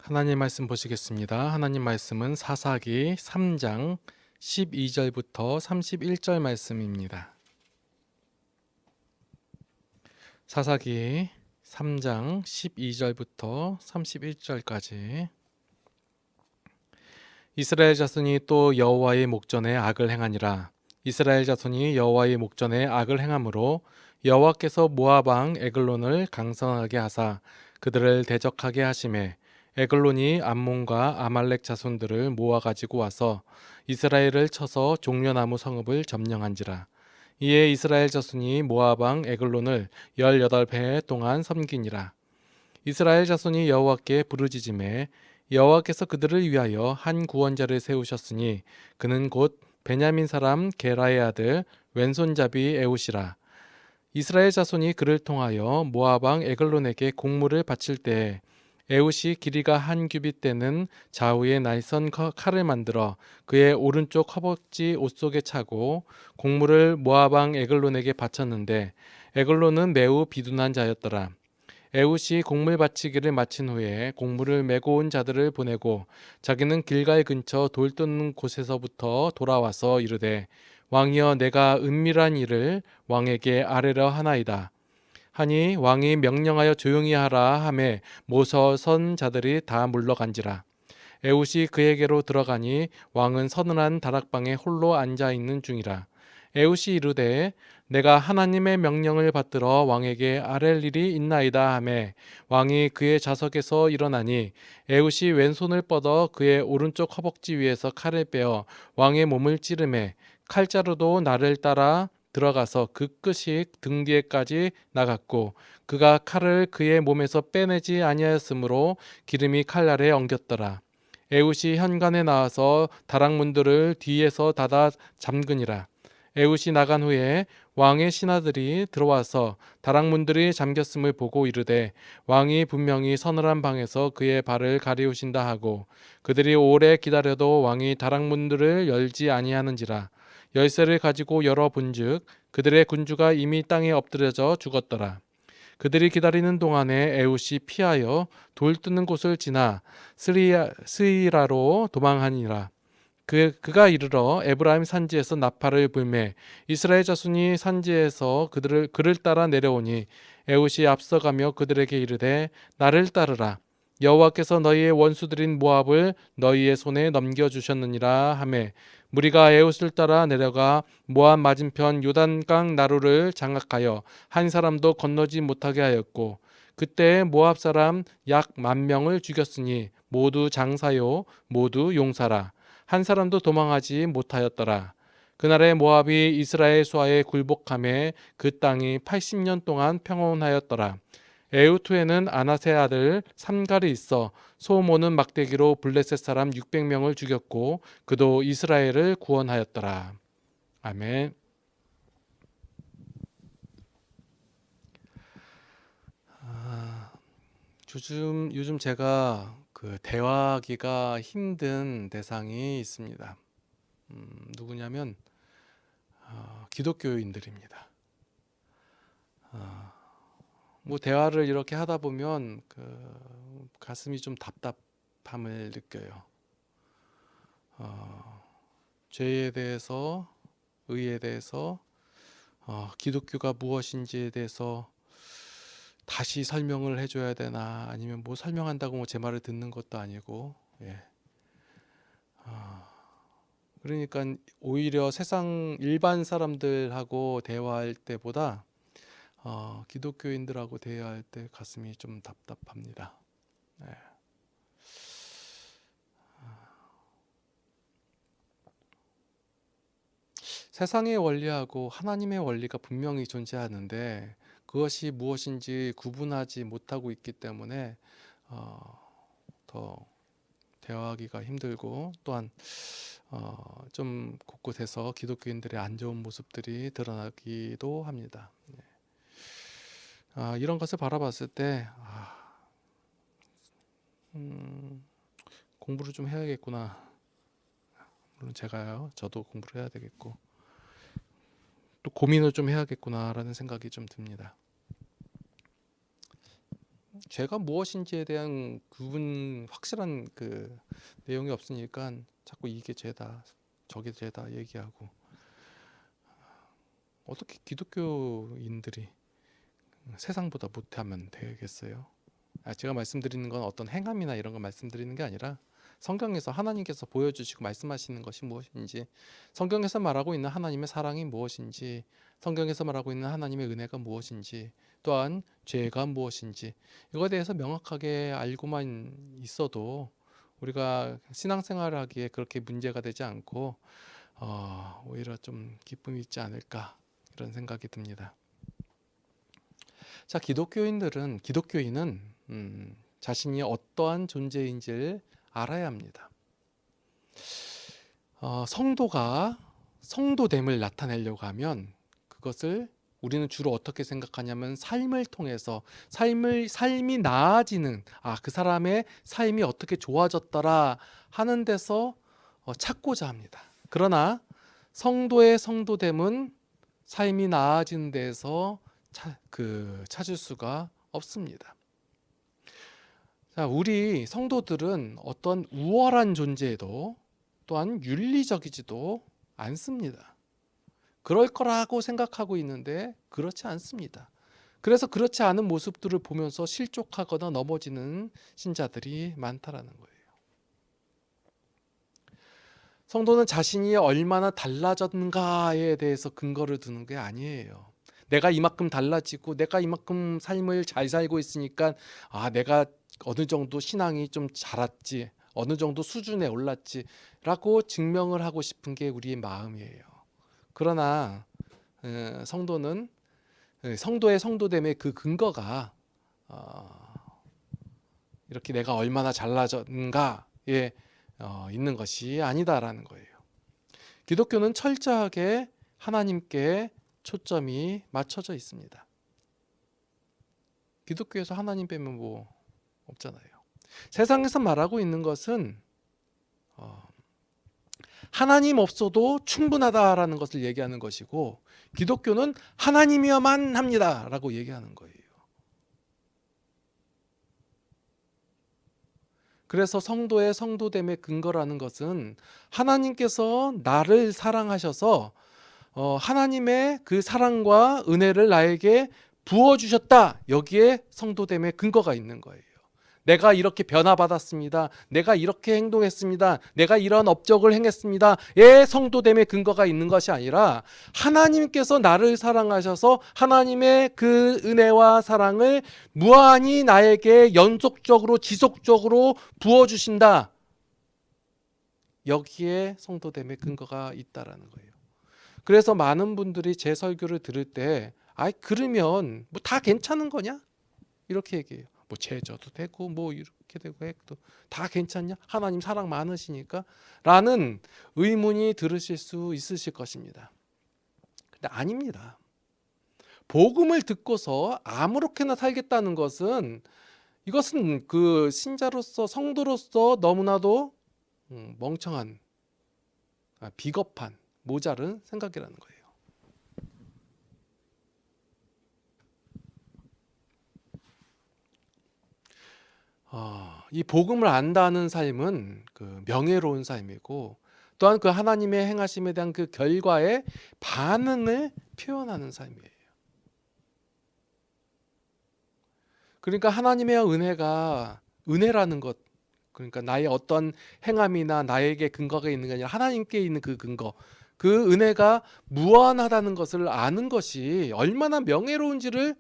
하나님 말씀 보시겠습니다. 하나님 말씀은 사사기 3장 12절부터 31절 말씀입니다. 사사기 3장 12절부터 31절까지. 이스라엘 자손이 또 여호와의 목전에 악을 행하니라. 이스라엘 자손이 여호와의 목전에 악을 행함으로 여호와께서 모압 왕 에글론을 강성하게 하사 그들을 대적하게 하시매 에글론이 암몬과 아말렉 자손들을 모아 가지고 와서 이스라엘을 쳐서 종려나무 성읍을 점령한지라. 이에 이스라엘 자손이 모압 왕 에글론을 18해 동안 섬기니라. 이스라엘 자손이 여호와께 부르짖음에 여호와께서 그들을 위하여 한 구원자를 세우셨으니 그는 곧 베냐민 사람 게라의 아들 왼손잡이 에웃이라. 이스라엘 자손이 그를 통하여 모압 왕 에글론에게 공물을 바칠 때에 에웃이 길이가 한 규빗 되는 좌우에 날선 칼을 만들어 그의 오른쪽 허벅지 옷 속에 차고 공물을 모압 왕 에글론에게 바쳤는데 에글론은 매우 비둔한 자였더라. 에웃이 공물 바치기를 마친 후에 공물을 메고 온 자들을 보내고 자기는 길갈 근처 돌 뜯는 곳에서부터 돌아와서 이르되 왕이여 내가 은밀한 일을 왕에게 아뢰려 하나이다. 하니 왕이 명령하여 조용히 하라 하매 모서선 자들이 다 물러간지라. 에웃이 그에게로 들어가니 왕은 서늘한 다락방에 홀로 앉아 있는 중이라. 에웃이 이르되 내가 하나님의 명령을 받들어 왕에게 아랠 일이 있나이다 하매 왕이 그의 좌석에서 일어나니 에웃이 왼손을 뻗어 그의 오른쪽 허벅지 위에서 칼을 빼어 왕의 몸을 찌르매 칼자루도 나를 따라 들어가서 그 끝이 등 뒤에까지 나갔고 그가 칼을 그의 몸에서 빼내지 아니하였으므로 기름이 칼날에 엉겼더라. 에웃이 현관에 나와서 다락문들을 뒤에서 닫아 잠그니라. 에웃이 나간 후에 왕의 신하들이 들어와서 다락문들이 잠겼음을 보고 이르되 왕이 분명히 서늘한 방에서 그의 발을 가리우신다 하고 그들이 오래 기다려도 왕이 다락문들을 열지 아니하는지라. 열쇠를 가지고 열어본즉 그들의 군주가 이미 땅에 엎드려져 죽었더라. 그들이 기다리는 동안에 에웃이 피하여 돌 뜨는 곳을 지나 스이라로 도망하니라. 그가 이르러 에브라임 산지에서 나팔을 불매 이스라엘 자손이 산지에서 그를 따라 내려오니 에웃이 앞서가며 그들에게 이르되 나를 따르라. 여호와께서 너희의 원수들인 모압을 너희의 손에 넘겨주셨느니라 하매 무리가 에웃을 따라 내려가 모압 맞은편 요단강 나루를 장악하여 한 사람도 건너지 못하게 하였고 그때 모압 사람 약 10,000명을 죽였으니 모두 장사요 모두 용사라. 한 사람도 도망하지 못하였더라. 그날에 모압이 이스라엘 수하에 굴복하매 그 땅이 80년 동안 평온하였더라. 에웃 후에는 아나세 아들 삼갈이 있어 소모는 막대기로 블레셋 사람 600명을 죽였고 그도 이스라엘을 구원하였더라. 아멘. 요즘 제가 대화하기가 힘든 대상이 있습니다. 누구냐면 기독교인들입니다. 뭐 대화를 이렇게 하다 보면 가슴이 좀 답답함을 느껴요. 죄에 대해서, 의에 대해서, 기독교가 무엇인지에 대해서 다시 설명을 해줘야 되나, 아니면 뭐 설명한다고 뭐 제 말을 듣는 것도 아니고, 예. 그러니까 오히려 세상 일반 사람들하고 대화할 때보다 기독교인들하고 대화할 때 가슴이 좀 답답합니다. 네. 세상의 원리하고 하나님의 원리가 분명히 존재하는데 그것이 무엇인지 구분하지 못하고 있기 때문에 더 대화하기가 힘들고 또한 좀 곳곳에서 기독교인들의 안 좋은 모습들이 드러나기도 합니다. 이런 것을 바라봤을 때 공부를 좀 해야겠구나. 물론 저도 공부를 해야 되겠고 또 고민을 좀 해야겠구나라는 생각이 좀 듭니다. 죄가 무엇인지에 대한 구분 확실한 그 내용이 없으니까 자꾸 이게 죄다 저게 죄다 얘기하고, 어떻게 기독교인들이 세상보다 못하면 되겠어요? 제가 말씀드리는 건 어떤 행함이나 이런 걸 말씀드리는 게 아니라 성경에서 하나님께서 보여주시고 말씀하시는 것이 무엇인지, 성경에서 말하고 있는 하나님의 사랑이 무엇인지, 성경에서 말하고 있는 하나님의 은혜가 무엇인지, 또한 죄가 무엇인지, 이거에 대해서 명확하게 알고만 있어도 우리가 신앙생활을 하기에 그렇게 문제가 되지 않고 오히려 좀 기쁨이 있지 않을까, 이런 생각이 듭니다. 자, 기독교인은 자신이 어떠한 존재인지를 알아야 합니다. 성도가 성도됨을 나타내려고 하면 그것을 우리는 주로 어떻게 생각하냐면, 삶을 통해서 삶이 나아지는, 그 사람의 삶이 어떻게 좋아졌더라 하는 데서 찾고자 합니다. 그러나 성도의 성도됨은 삶이 나아지는 데에서 찾을 수가 없습니다. 자, 우리 성도들은 어떤 우월한 존재에도 또한 윤리적이지도 않습니다. 그럴 거라고 생각하고 있는데 그렇지 않습니다. 그래서 그렇지 않은 모습들을 보면서 실족하거나 넘어지는 신자들이 많다라는 거예요. 성도는 자신이 얼마나 달라졌는가에 대해서 근거를 두는 게 아니에요. 내가 이만큼 달라지고 내가 이만큼 삶을 잘 살고 있으니까 내가 어느 정도 신앙이 좀 자랐지, 어느 정도 수준에 올랐지 라고 증명을 하고 싶은 게 우리의 마음이에요. 그러나 성도는 성도의 성도됨의 그 근거가 이렇게 내가 얼마나 잘나졌는가에 있는 것이 아니다라는 거예요. 기독교는 철저하게 하나님께 초점이 맞춰져 있습니다. 기독교에서 하나님 빼면 뭐 없잖아요. 세상에서 말하고 있는 것은 하나님 없어도 충분하다라는 것을 얘기하는 것이고, 기독교는 하나님이어만 합니다라고 얘기하는 거예요. 그래서 성도의 성도됨의 근거라는 것은 하나님께서 나를 사랑하셔서 하나님의 그 사랑과 은혜를 나에게 부어주셨다, 여기에 성도됨의 근거가 있는 거예요. 내가 이렇게 변화받았습니다, 내가 이렇게 행동했습니다, 내가 이런 업적을 행했습니다, 성도됨의 근거가 있는 것이 아니라 하나님께서 나를 사랑하셔서 하나님의 그 은혜와 사랑을 무한히 나에게 연속적으로 지속적으로 부어주신다, 여기에 성도됨의 근거가 있다라는 거예요. 그래서 많은 분들이 제 설교를 들을 때 그러면 뭐 다 괜찮은 거냐? 이렇게 얘기해요. 뭐 죄져도 되고 뭐 이렇게 되고 해도 다 괜찮냐? 하나님 사랑 많으시니까? 라는 의문이 들으실 수 있으실 것입니다. 근데 아닙니다. 복음을 듣고서 아무렇게나 살겠다는 것은, 이것은 그 신자로서 성도로서 너무나도 멍청한, 비겁한, 모자른 생각이라는 거예요. 이 복음을 안다는 삶은 그 명예로운 삶이고, 또한 그 하나님의 행하심에 대한 그 결과의 반응을 표현하는 삶이에요. 그러니까 하나님의 은혜라는 것, 그러니까 나의 어떤 행함이나 나에게 근거가 있는 게 아니라 하나님께 있는 그 근거, 그 은혜가 무한하다는 것을 아는 것이 얼마나 명예로운지를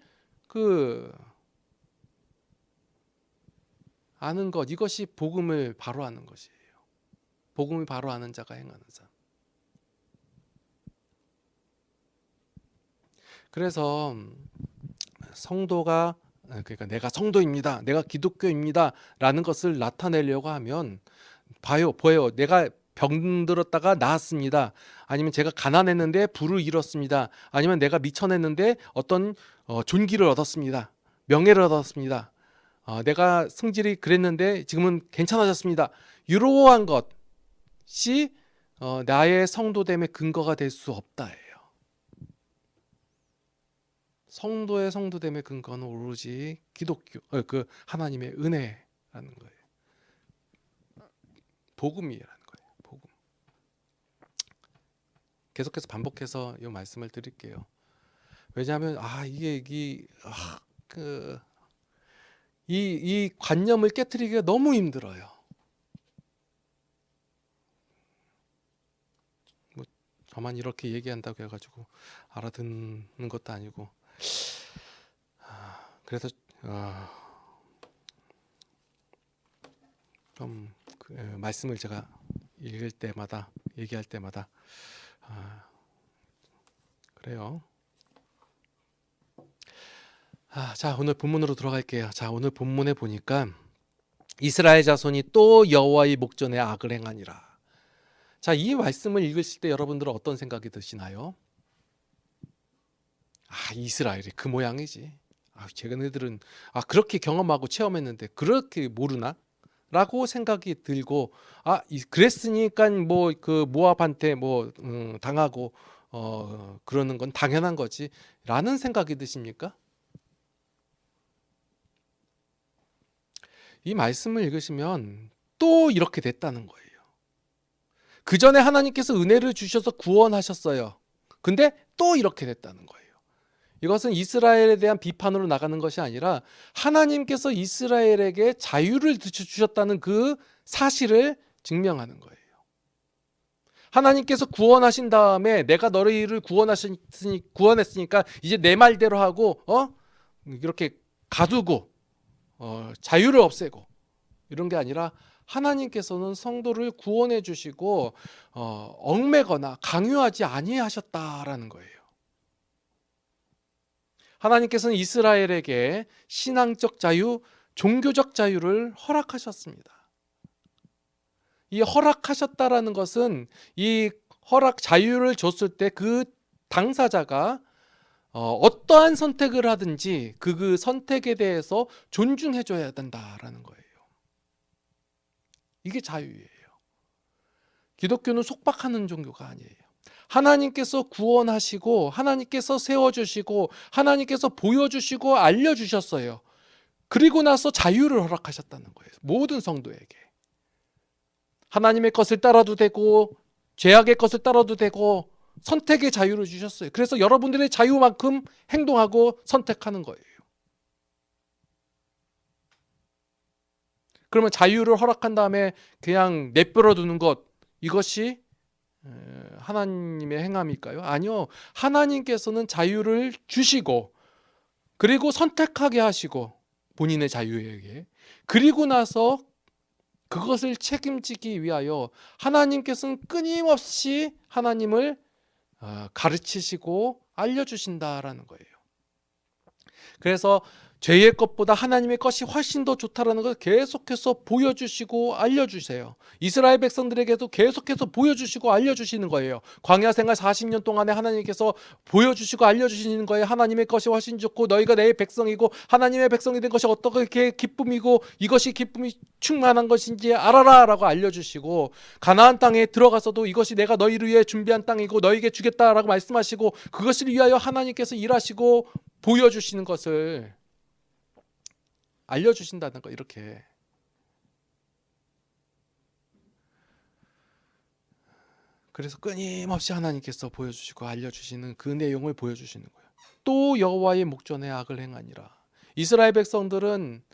아는 것, 이것이 복음을 바로 아는 것이에요. 복음을 바로 아는 자가 행하는 삶. 그래서 성도가, 그러니까 내가 성도입니다, 내가 기독교입니다 라는 것을 나타내려고 하면, 보여요. 내가 병들었다가 나았습니다, 아니면 제가 가난했는데 부를 잃었습니다, 아니면 내가 미천했는데 어떤 존귀를 얻었습니다, 명예를 얻었습니다, 내가 성질이 그랬는데 지금은 괜찮아졌습니다, 이러한 것이 나의 성도됨의 근거가 될 수 없다예요. 성도의 성도됨의 근거는 오로지 기독교, 그 하나님의 은혜라는 거예요. 복음이라는 거예요. 복음. 계속해서 반복해서 이 말씀을 드릴게요. 왜냐하면 이 관념을 깨트리기가 너무 힘들어요. 뭐 저만 이렇게 얘기한다고 해가지고 알아듣는 것도 아니고, 그래서 좀 말씀을 제가 읽을 때마다, 얘기할 때마다 그래요. 자, 오늘 본문으로 들어갈게요. 자, 오늘 본문에 보니까 이스라엘 자손이 또 여호와의 목전에 악을 행하니라. 자, 이 말씀을 읽으실 때 여러분들은 어떤 생각이 드시나요? 이스라엘이 그 모양이지. 쟤네들은 그렇게 경험하고 체험했는데 그렇게 모르나? 라고 생각이 들고, 그랬으니까 뭐 그 모압한테 당하고 그러는 건 당연한 거지 라는 생각이 드십니까? 이 말씀을 읽으시면 또 이렇게 됐다는 거예요. 그 전에 하나님께서 은혜를 주셔서 구원하셨어요. 근데 또 이렇게 됐다는 거예요. 이것은 이스라엘에 대한 비판으로 나가는 것이 아니라 하나님께서 이스라엘에게 자유를 주셨다는 그 사실을 증명하는 거예요. 하나님께서 구원하신 다음에 내가 너희를 구원했으니까 이제 내 말대로 하고 이렇게 가두고 자유를 없애고 이런 게 아니라 하나님께서는 성도를 구원해 주시고 얽매거나 강요하지 아니하셨다라는 거예요. 하나님께서는 이스라엘에게 신앙적 자유, 종교적 자유를 허락하셨습니다. 이 허락하셨다라는 것은 이 허락 자유를 줬을 때 그 당사자가 어떠한 선택을 하든지 그 선택에 대해서 존중해 줘야 된다라는 거예요. 이게 자유예요. 기독교는 속박하는 종교가 아니에요. 하나님께서 구원하시고 하나님께서 세워주시고 하나님께서 보여주시고 알려주셨어요. 그리고 나서 자유를 허락하셨다는 거예요. 모든 성도에게. 하나님의 것을 따라도 되고 죄악의 것을 따라도 되고 선택의 자유를 주셨어요. 그래서 여러분들의 자유만큼 행동하고 선택하는 거예요. 그러면 자유를 허락한 다음에 그냥 내버려 두는 것, 이것이 하나님의 행함일까요? 아니요. 하나님께서는 자유를 주시고 그리고 선택하게 하시고 본인의 자유에게, 그리고 나서 그것을 책임지기 위하여 하나님께서는 끊임없이 하나님을 가르치시고 알려주신다라는 거예요. 그래서 죄의 것보다 하나님의 것이 훨씬 더 좋다라는 것을 계속해서 보여주시고 알려주세요. 이스라엘 백성들에게도 계속해서 보여주시고 알려주시는 거예요. 광야 생활 40년 동안에 하나님께서 보여주시고 알려주시는 거예요. 하나님의 것이 훨씬 좋고 너희가 내 백성이고 하나님의 백성이 된 것이 어떻게 기쁨이고 이것이 기쁨이 충만한 것인지 알아라 라고 알려주시고, 가나안 땅에 들어가서도 이것이 내가 너희를 위해 준비한 땅이고 너희에게 주겠다라고 말씀하시고 그것을 위하여 하나님께서 일하시고 보여주시는 것을 알려주신다는 거. 이렇게 그래서 끊임없이 하나님께서 보여주시고 알려주시는 그 내용을 보여주시는 거예요. 또 여호와의 목전에 악을 행하니라. 이스라엘 백성들은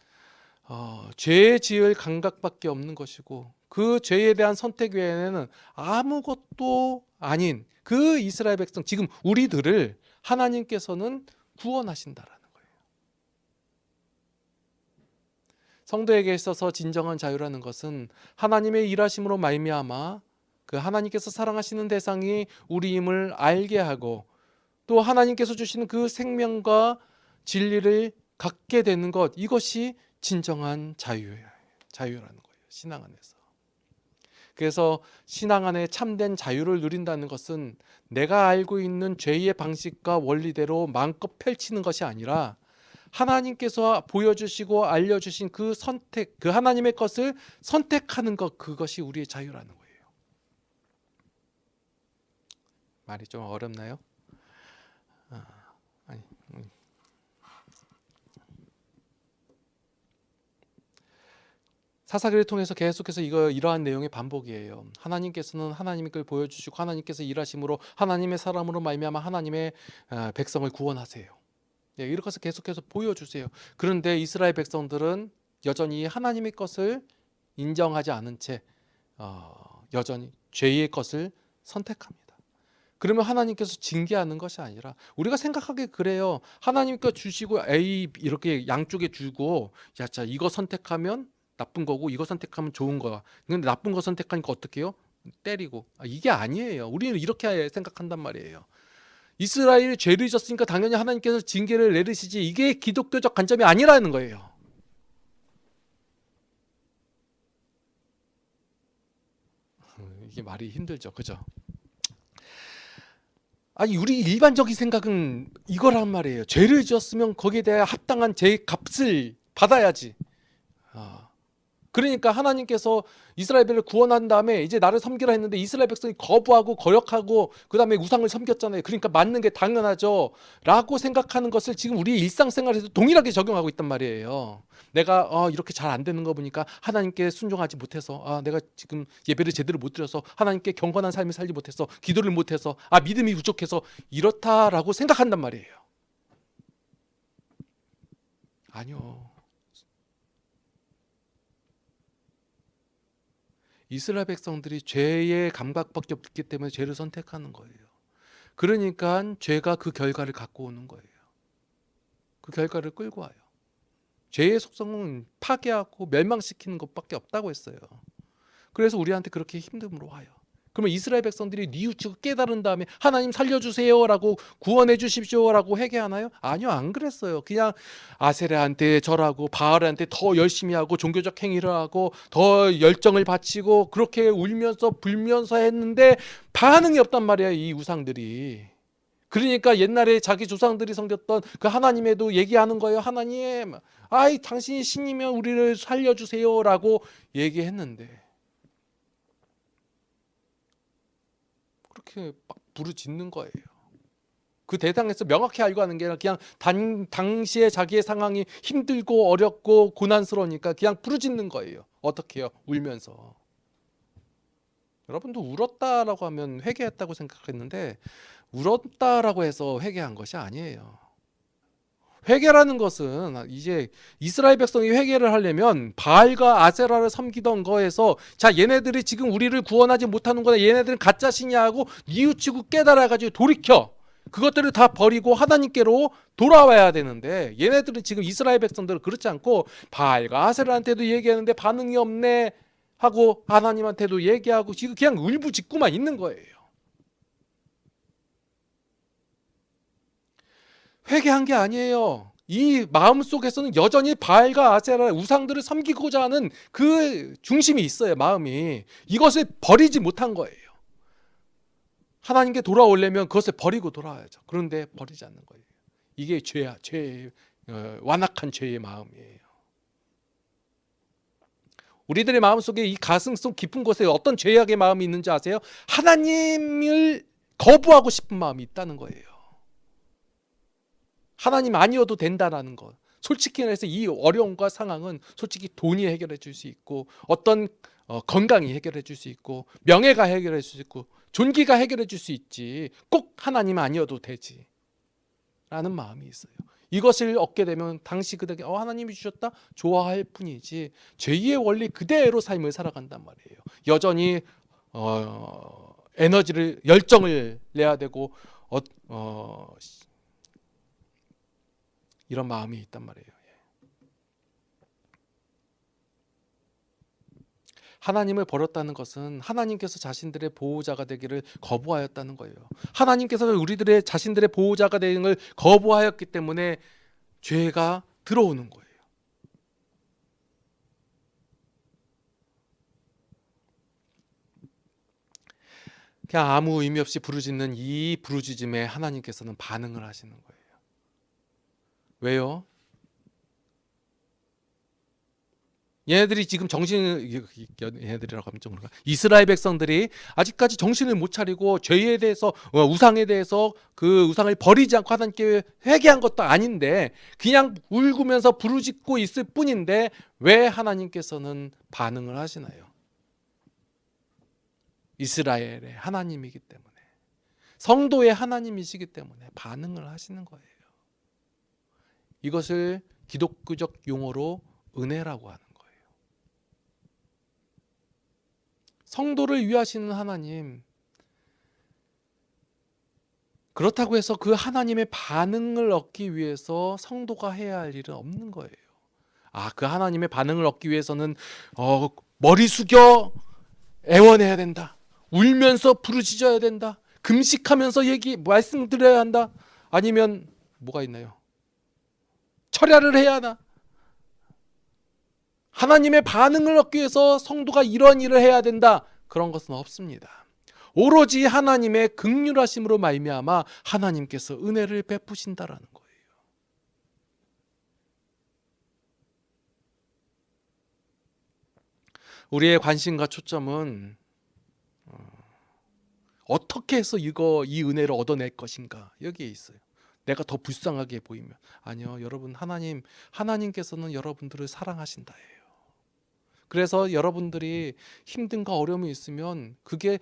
죄 지을 감각밖에 없는 것이고 그 죄에 대한 선택 외에는 아무것도 아닌 그 이스라엘 백성, 지금 우리들을 하나님께서는 구원하신다라는 거예요. 성도에게 있어서 진정한 자유라는 것은 하나님의 일하심으로 말미암아 그 하나님께서 사랑하시는 대상이 우리임을 알게 하고 또 하나님께서 주시는 그 생명과 진리를 갖게 되는 것, 이것이 진정한 자유라는 거예요. 신앙 안에서. 그래서 신앙 안에 참된 자유를 누린다는 것은 내가 알고 있는 죄의 방식과 원리대로 마음껏 펼치는 것이 아니라 하나님께서 보여주시고 알려주신 그 선택, 그 하나님의 것을 선택하는 것, 그것이 우리의 자유라는 거예요. 말이 좀 어렵나요? 사사기를 통해서 계속해서 이러한 내용의 반복이에요. 하나님께서는 하나님의 걸 보여주시고 하나님께서 일하심으로 하나님의 사람으로 말미암아 하나님의 백성을 구원하세요. 이렇게 해서 계속해서 보여주세요. 그런데 이스라엘 백성들은 여전히 하나님의 것을 인정하지 않은 채 여전히 죄의 것을 선택합니다. 그러면 하나님께서 징계하는 것이 아니라 우리가 생각하기에 그래요. 하나님께 주시고 A 이렇게 양쪽에 주고 자 이거 선택하면 나쁜 거고 이거 선택하면 좋은 거야. 근데 나쁜 거 선택하니까 어떻게 해요? 때리고. 이게 아니에요. 우리는 이렇게 생각한단 말이에요. 이스라엘이 죄를 졌으니까 당연히 하나님께서 징계를 내리시지, 이게 기독교적 관점이 아니라는 거예요. 이게 말이 힘들죠. 그죠? 아니 우리 일반적인 생각은 이거란 말이에요. 죄를 지었으면 거기에 대해 합당한 죄의 값을 받아야지. 그러니까 하나님께서 이스라엘을 구원한 다음에 이제 나를 섬기라 했는데 이스라엘 백성이 거부하고 거역하고 그 다음에 우상을 섬겼잖아요. 그러니까 맞는 게 당연하죠 라고 생각하는 것을 지금 우리 일상생활에서 동일하게 적용하고 있단 말이에요. 내가 이렇게 잘 안 되는 거 보니까 하나님께 순종하지 못해서, 내가 지금 예배를 제대로 못 드려서, 하나님께 경건한 삶을 살지 못해서, 기도를 못해서, 믿음이 부족해서 이렇다라고 생각한단 말이에요. 아니요. 이스라엘 백성들이 죄의 감각밖에 없기 때문에 죄를 선택하는 거예요. 그러니까 죄가 그 결과를 갖고 오는 거예요. 그 결과를 끌고 와요. 죄의 속성은 파괴하고 멸망시키는 것밖에 없다고 했어요. 그래서 우리한테 그렇게 힘듦으로 와요. 그러면 이스라엘 백성들이 뉘우치고 깨달은 다음에 하나님 살려주세요라고, 구원해 주십시오라고 회개하나요? 아니요, 안 그랬어요. 그냥 아세라한테 절하고 바알한테 더 열심히 하고 종교적 행위를 하고 더 열정을 바치고 그렇게 울면서 불면서 했는데 반응이 없단 말이야, 이 우상들이. 그러니까 옛날에 자기 조상들이 섬겼던 그 하나님에도 얘기하는 거예요. 하나님, 당신이 신이면 우리를 살려주세요라고 얘기했는데 그렇게 막 부르짖는 거예요. 그 대상에서 명확히 알고 하는 게 아니라 그냥 당시에 자기의 상황이 힘들고 어렵고 고난스러우니까 그냥 부르짖는 거예요. 어떻게 해요? 울면서. 여러분도 울었다라고 하면 회개했다고 생각했는데 울었다라고 해서 회개한 것이 아니에요. 회개라는 것은 이제 이스라엘 백성이 회개를 하려면 바알과 아세라를 섬기던 거에서 얘네들이 지금 우리를 구원하지 못하는 거다, 얘네들은 가짜 신이야 하고 뉘우치고 깨달아가지고 돌이켜 그것들을 다 버리고 하나님께로 돌아와야 되는데, 얘네들은 지금 이스라엘 백성들은 그렇지 않고 바알과 아세라한테도 얘기하는데 반응이 없네 하고 하나님한테도 얘기하고 지금 그냥 울부짖고만 있는 거예요. 회개한 게 아니에요. 이 마음속에서는 여전히 바알과 아세라 우상들을 섬기고자 하는 그 중심이 있어요. 마음이. 이것을 버리지 못한 거예요. 하나님께 돌아오려면 그것을 버리고 돌아와야죠. 그런데 버리지 않는 거예요. 이게 죄의 완악한 죄의 마음이에요. 우리들의 마음속에 이 가슴속 깊은 곳에 어떤 죄악의 마음이 있는지 아세요? 하나님을 거부하고 싶은 마음이 있다는 거예요. 하나님 아니어도 된다라는 것. 솔직히 말해서 이 어려움과 상황은 솔직히 돈이 해결해 줄 수 있고, 어떤 건강이 해결해 줄 수 있고, 명예가 해결해 줄 수 있고, 존귀가 해결해 줄 수 있지, 꼭 하나님 아니어도 되지 라는 마음이 있어요. 이것을 얻게 되면 당시 그들에게 하나님이 주셨다 좋아할 뿐이지 죄의 원리 그대로 삶을 살아간단 말이에요. 여전히 에너지를, 열정을 내야 되고 이런 마음이 있단 말이에요. 하나님을 버렸다는 것은 하나님께서 자신들의 보호자가 되기를 거부하였다는 거예요. 하나님께서 우리들의 자신들의 보호자가 되는 걸 거부하였기 때문에 죄가 들어오는 거예요. 그냥 아무 의미 없이 부르짖는 이 부르짖음에 하나님께서는 반응을 하시는 거예요. 왜요? 얘네들이 지금 얘네들이라고 하면 좀 그런가? 이스라엘 백성들이 아직까지 정신을 못 차리고 죄에 대해서 우상에 대해서 그 우상을 버리지 않고 하나님께 회개한 것도 아닌데 그냥 울고면서 부르짖고 있을 뿐인데 왜 하나님께서는 반응을 하시나요? 이스라엘의 하나님이기 때문에, 성도의 하나님이시기 때문에 반응을 하시는 거예요. 이것을 기독교적 용어로 은혜라고 하는 거예요. 성도를 위하시는 하나님, 그렇다고 해서 그 하나님의 반응을 얻기 위해서 성도가 해야 할 일은 없는 거예요. 그 하나님의 반응을 얻기 위해서는 머리 숙여 애원해야 된다. 울면서 부르짖어야 된다. 금식하면서 말씀드려야 한다. 아니면 뭐가 있나요? 철야를 해야 하나? 하나님의 반응을 얻기 위해서 성도가 이런 일을 해야 된다. 그런 것은 없습니다. 오로지 하나님의 긍휼하심으로 말미암아 하나님께서 은혜를 베푸신다라는 거예요. 우리의 관심과 초점은 어떻게 해서 이 은혜를 얻어낼 것인가 여기에 있어요. 내가 더 불쌍하게 보이면 아니요, 여러분 하나님께서는 여러분들을 사랑하신다예요. 그래서 여러분들이 힘든가 어려움이 있으면 그게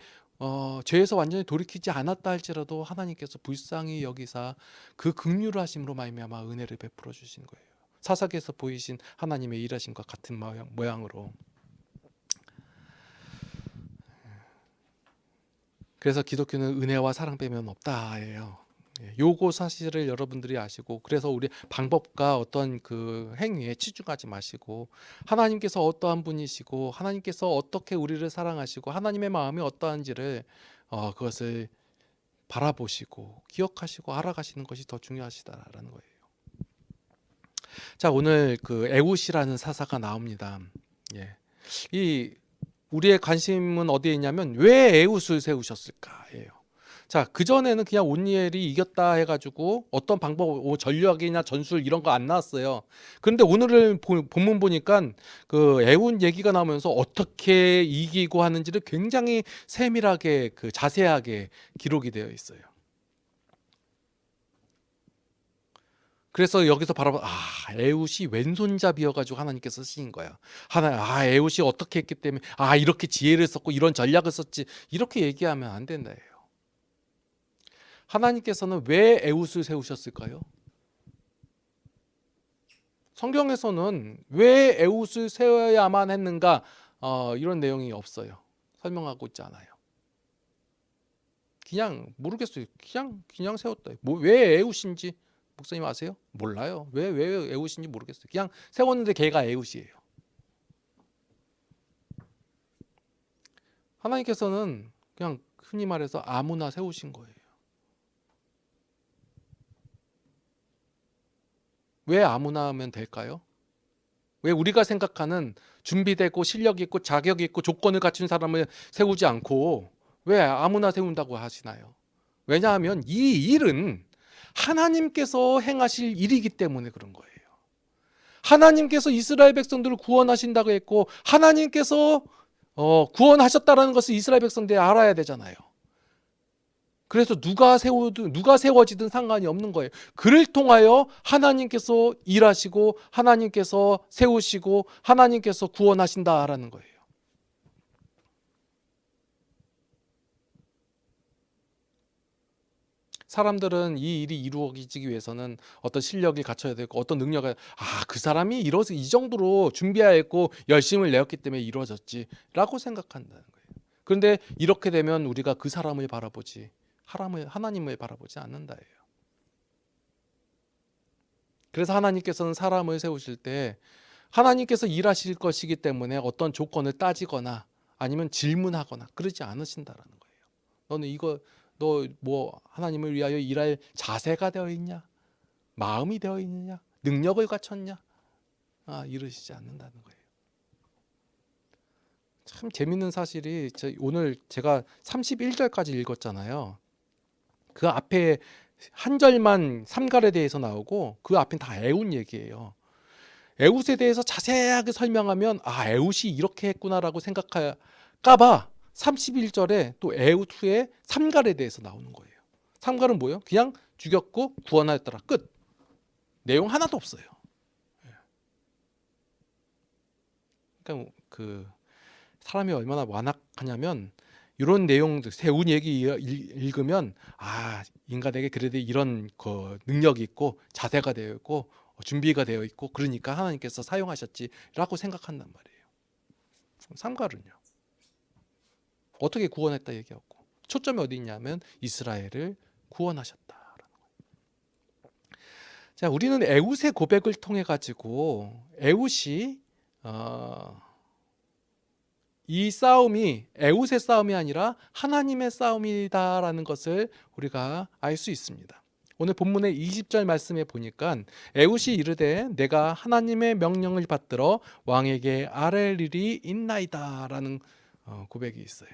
죄에서 완전히 돌이키지 않았다 할지라도 하나님께서 불쌍히 여기사 그 긍휼하심으로 말미암아 은혜를 베풀어 주신 거예요. 사사기에서 보이신 하나님의 일하심과 같은 모양으로. 그래서 기독교는 은혜와 사랑 빼면 없다예요. 요거 사실을 여러분들이 아시고, 그래서 우리 방법과 어떤 그 행위에 치중하지 마시고 하나님께서 어떠한 분이시고 하나님께서 어떻게 우리를 사랑하시고 하나님의 마음이 어떠한지를 그것을 바라보시고 기억하시고 알아가시는 것이 더 중요하시다라는 거예요. 자, 오늘 그 에훗이라는 사사가 나옵니다. 이 우리의 관심은 어디에 있냐면 왜 에훗을 세우셨을까예요. 자, 그전에는 그냥 온니엘이 이겼다 해가지고 어떤 방법, 전략이나 전술 이런 거 안 나왔어요. 그런데 오늘을 본문 보니까 그 에훗 얘기가 나오면서 어떻게 이기고 하는지를 굉장히 세밀하게 자세하게 기록이 되어 있어요. 그래서 여기서 바라봐, 에훗이 왼손잡이여가지고 하나님께서 쓰신 거야. 에훗이 어떻게 했기 때문에 이렇게 지혜를 썼고 이런 전략을 썼지, 이렇게 얘기하면 안 된다예요. 하나님께서는 왜 에훗을 세우셨을까요? 성경에서는 왜 에훗을 세워야만 했는가 이런 내용이 없어요. 설명하고 있지 않아요. 그냥 모르겠어요. 그냥 세웠다. 왜 에훗인지 목사님 아세요? 몰라요. 왜 에훗인지 모르겠어요. 그냥 세웠는데 걔가 에훗이에요. 하나님께서는 그냥 흔히 말해서 아무나 세우신 거예요. 왜 아무나 하면 될까요? 왜 우리가 생각하는 준비되고 실력 있고 자격 있고 조건을 갖춘 사람을 세우지 않고 왜 아무나 세운다고 하시나요? 왜냐하면 이 일은 하나님께서 행하실 일이기 때문에 그런 거예요. 하나님께서 이스라엘 백성들을 구원하신다고 했고 하나님께서 구원하셨다는 것을 이스라엘 백성들이 알아야 되잖아요. 그래서 누가 세워지든 상관이 없는 거예요. 그를 통하여 하나님께서 일하시고 하나님께서 세우시고 하나님께서 구원하신다라는 거예요. 사람들은 이 일이 이루어지기 위해서는 어떤 실력을 갖춰야 되고 어떤 능력을 그 사람이 이 정도로 준비하였고 열심을 내었기 때문에 이루어졌지라고 생각한다는 거예요. 그런데 이렇게 되면 우리가 그 사람을 바라보지 하나님을 바라보지 않는다예요. 그래서 하나님께서는 사람을 세우실 때 하나님께서 일하실 것이기 때문에 어떤 조건을 따지거나 아니면 질문하거나 그러지 않으신다라는 거예요. 너는 너 하나님을 위하여 일할 자세가 되어 있냐? 마음이 되어 있느냐? 능력을 갖췄냐? 이러시지 않는다는 거예요. 참 재밌는 사실이 오늘 제가 31절까지 읽었잖아요. 그 앞에 한 절만 삼갈에 대해서 나오고 그 앞엔 다 에훗 얘기예요. 에웃에 대해서 자세하게 설명하면 에웃이 이렇게 했구나라고 생각할까봐 31절에 또 에웃 후에 삼갈에 대해서 나오는 거예요. 삼갈은 뭐예요? 그냥 죽였고 구원하였더라. 끝. 내용 하나도 없어요. 그러니까 그 사람이 얼마나 완악하냐면 이런 내용들 세운 얘기 읽으면 인간에게 그래도 이런 그 능력이 있고 자세가 되어 있고 준비가 되어 있고 그러니까 하나님께서 사용하셨지라고 생각한단 말이에요. 삼갈은요. 어떻게 구원했다 얘기하고 초점이 어디 있냐면 이스라엘을 구원하셨다라는 거예요. 자, 우리는 에웃의 고백을 통해 가지고 에웃이 이 싸움이 에웃의 싸움이 아니라 하나님의 싸움이다라는 것을 우리가 알 수 있습니다. 오늘 본문의 20절 말씀에 보니까 에웃이 이르되 내가 하나님의 명령을 받들어 왕에게 아랠 일이 있나이다라는 고백이 있어요.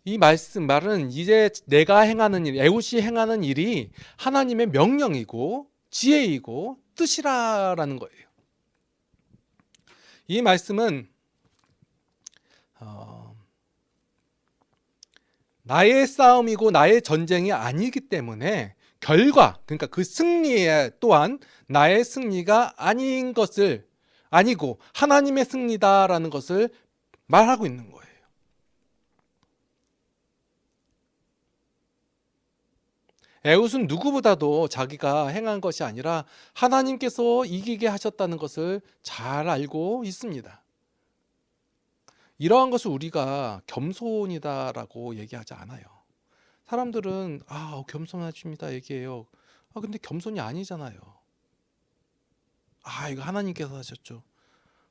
이 말은 이제 내가 행하는 일, 에웃이 행하는 일이 하나님의 명령이고 지혜이고 뜻이라는 거예요. 이 말씀은 나의 싸움이고 나의 전쟁이 아니기 때문에 결과, 그러니까 그 승리 또한 나의 승리가 아니고 하나님의 승리다라는 것을 말하고 있는 거예요. 에웃은 누구보다도 자기가 행한 것이 아니라 하나님께서 이기게 하셨다는 것을 잘 알고 있습니다. 이러한 것을 우리가 겸손이다라고 얘기하지 않아요. 사람들은 겸손하십니다 얘기해요. 근데 겸손이 아니잖아요. 이거 하나님께서 하셨죠.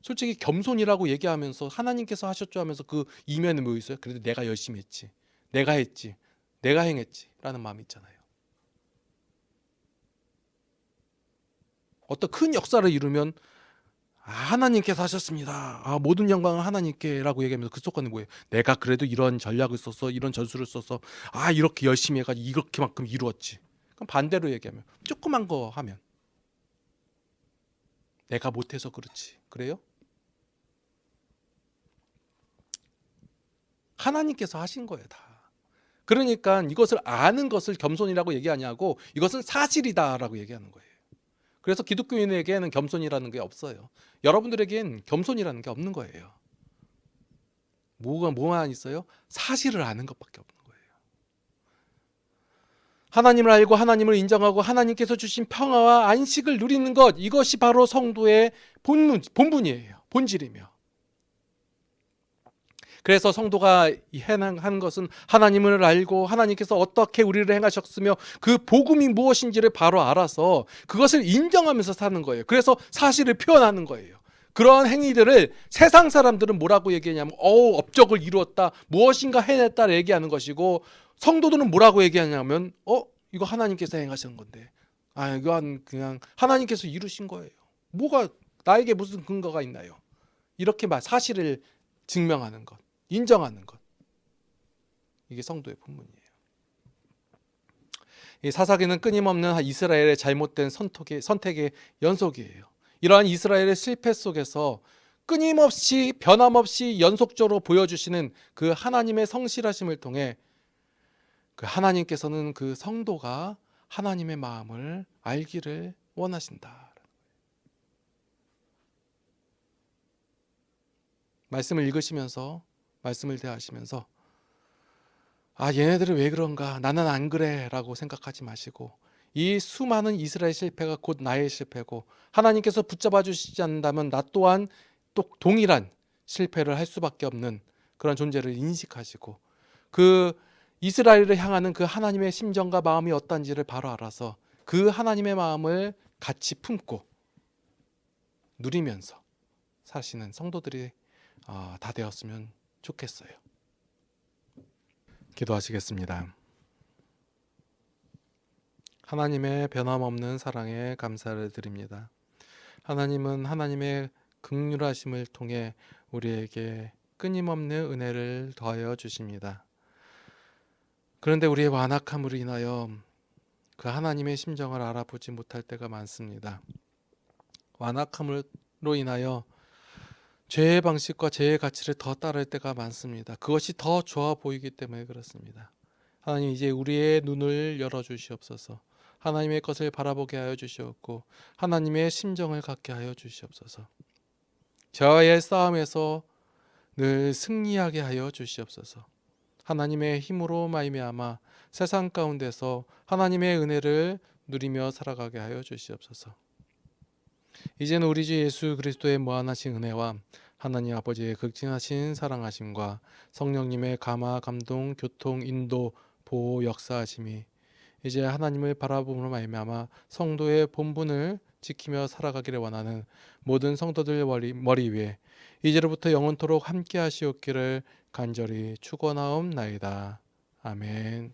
솔직히 겸손이라고 얘기하면서 하나님께서 하셨죠 하면서 그 이면에 뭐 있어요? 그래도 내가 열심히 했지, 내가 했지, 내가 행했지 라는 마음이 있잖아요. 어떤 큰 역사를 이루면 하나님께서 하셨습니다. 모든 영광은 하나님께 라고 얘기하면서 그 속간에 뭐예요? 내가 그래도 이런 전략을 써서 이런 전술을 써서 이렇게 열심히 해가지고 이렇게만큼 이루었지. 그럼 반대로 얘기하면 조그만 거 하면 내가 못해서 그렇지. 그래요? 하나님께서 하신 거예요 다. 그러니까 이것을 아는 것을 겸손이라고 얘기하냐고 이것은 사실이다라고 얘기하는 거예요. 그래서 기독교인에게는 겸손이라는 게 없어요. 여러분들에겐 겸손이라는 게 없는 거예요. 뭐만 있어요? 사실을 아는 것밖에 없는 거예요. 하나님을 알고 하나님을 인정하고 하나님께서 주신 평화와 안식을 누리는 것, 이것이 바로 성도의 본분이에요. 본질이며. 그래서 성도가 행한 것은 하나님을 알고 하나님께서 어떻게 우리를 행하셨으며 그 복음이 무엇인지를 바로 알아서 그것을 인정하면서 사는 거예요. 그래서 사실을 표현하는 거예요. 그런 행위들을 세상 사람들은 뭐라고 얘기하냐면 업적을 이루었다, 무엇인가 해냈다 얘기하는 것이고, 성도들은 뭐라고 얘기하냐면 이거 하나님께서 행하신 건데 이건 그냥 하나님께서 이루신 거예요. 뭐가 나에게 무슨 근거가 있나요? 이렇게 사실을 증명하는 것, 인정하는 것, 이게 성도의 본분이에요. 이 사사기는 끊임없는 이스라엘의 잘못된 선택의 연속이에요. 이러한 이스라엘의 실패 속에서 끊임없이 변함없이 연속적으로 보여주시는 그 하나님의 성실하심을 통해 그 하나님께서는 그 성도가 하나님의 마음을 알기를 원하신다. 말씀을 읽으시면서 말씀을 대하시면서 얘네들은 왜 그런가, 나는 안 그래 라고 생각하지 마시고, 이 수많은 이스라엘 실패가 곧 나의 실패고 하나님께서 붙잡아 주시지 않는다면 나 또한 또 동일한 실패를 할 수밖에 없는 그런 존재를 인식하시고, 그 이스라엘을 향하는 그 하나님의 심정과 마음이 어떤지를 바로 알아서 그 하나님의 마음을 같이 품고 누리면서 사시는 성도들이 다 되었으면 좋겠어요. 기도하시겠습니다. 하나님의 변함없는 사랑에 감사를 드립니다. 하나님은 하나님의 긍휼하심을 통해 우리에게 끊임없는 은혜를 더하여 주십니다. 그런데 우리의 완악함으로 인하여 그 하나님의 심정을 알아보지 못할 때가 많습니다. 완악함으로 인하여 죄의 방식과 죄의 가치를 더 따를 때가 많습니다. 그것이 더 좋아 보이기 때문에 그렇습니다. 하나님, 이제 우리의 눈을 열어주시옵소서. 하나님의 것을 바라보게 하여 주시옵고 하나님의 심정을 갖게 하여 주시옵소서. 저의 싸움에서 늘 승리하게 하여 주시옵소서. 하나님의 힘으로 말미암아 세상 가운데서 하나님의 은혜를 누리며 살아가게 하여 주시옵소서. 이제는 우리 주 예수 그리스도의 무한하신 은혜와 하나님 아버지의 극진하신 사랑하심과 성령님의 감화, 감동, 교통, 인도, 보호, 역사하심이 이제 하나님을 바라봄으로 말미암아 성도의 본분을 지키며 살아가기를 원하는 모든 성도들 머리 위에 이제로부터 영원토록 함께 하시옵기를 간절히 축원하옵나이다. 아멘.